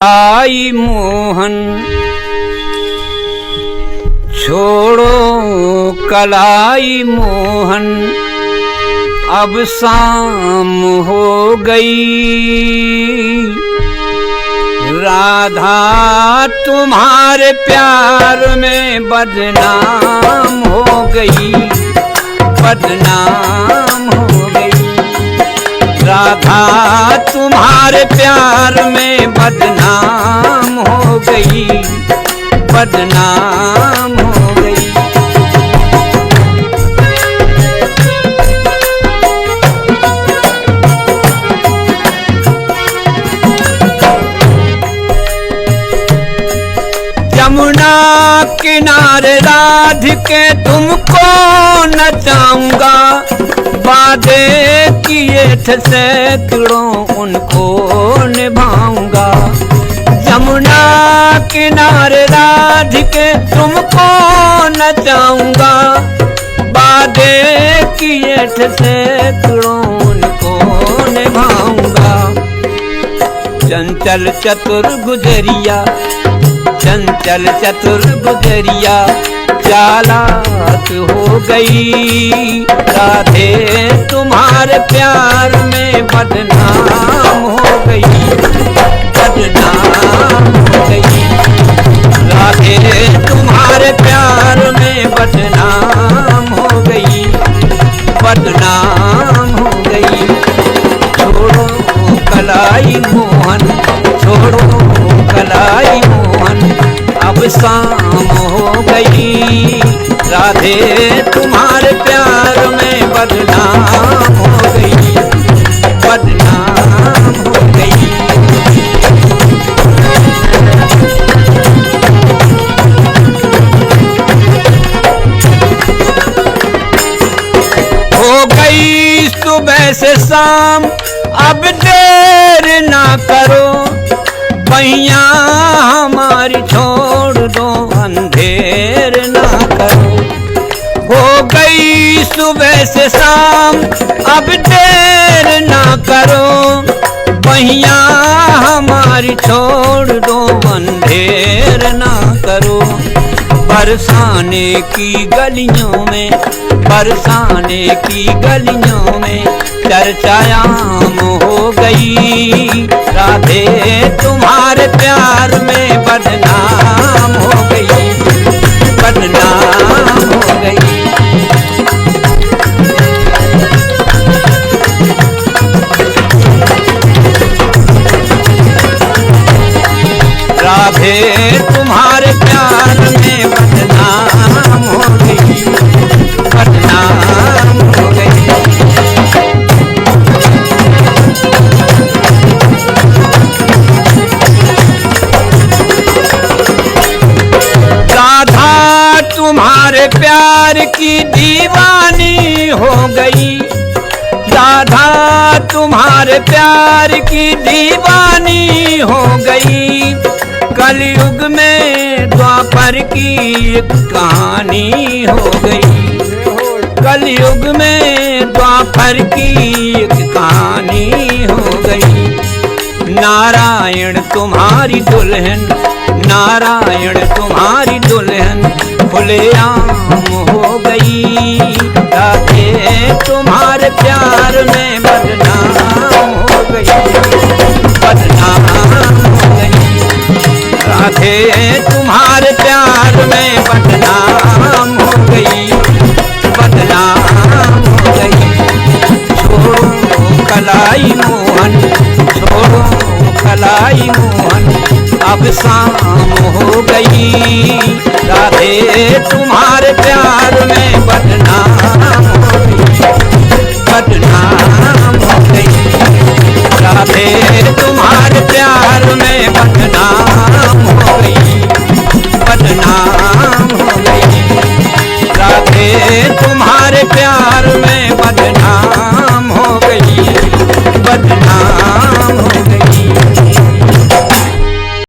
आई मोहन छोड़ो कलाई मोहन, अब शाम हो गई। राधा तुम्हारे प्यार में बदनाम हो गई, बदनाम हो गई। राधा तुम्हारे प्यार में बदनाम हो गई, बदनाम हो गई। यमुना किनारे राधिके तुमको नचाऊंगा, वादे किए थे सैकड़ों उनको निभाऊंगा। यमुना किनारे राधिके तुमको नचाऊंगा, वादे किए थे सैकड़ों उनको निभाऊंगा। चंचल चतुर गुजरिया, चंचल चतुर गुजरिया चालाक हो गई। राधे तुम्हारे प्यार में बदनाम हो गई, बदनाम हो गई। राधे तुम्हारे प्यार में बदनाम हो गई, बदनाम हो गई। छोड़ो कलाई मोहन, छोड़ो कलाई मोहन, अब शाम हो गई। राधे तुम्हारे प्यार में बदनाम हो गई, बदनाम हो गई। हो गई सुबह से शाम, अब देर ना करो। पहिया हमारी छोड़ दो, अंधेर ना करो। हो गई सुबह से शाम, अब देर ना करो। पहिया हमारी छोड़ दो, अंधेर ना करो। बरसाने की गलियों में, बरसाने की गलियों में चर्चायाम हो गई। राधे तुम्हारे प्यार में बदनाम हो गई, बदनाम हो गई। राधे तुम्हारे प्यार में बदनाम हो गई, बदनाम हो गई। राधा तुम्हारे प्यार की दीवानी हो गई। राधा तुम्हारे प्यार की दीवानी हो गई। कलयुग में द्वापर की एक कहानी हो गई। कलयुग में द्वापर की एक कहानी हो गई। नारायण तुम्हारी दुल्हन, नारायण तुम्हारी दुल्हन खुलेआम हो गई। राधे तुम्हारे प्यार में बदनाम हो गई, बदनाम हो गई। राधे तुम्हारे प्यार में बदनाम हो गई, बदनाम हो गई। छोड़ो कलाई मोहन, छोड़ो कलाई मोहन, अब शाम हो गई। राधे तुम्हारे प्यार में बदनाम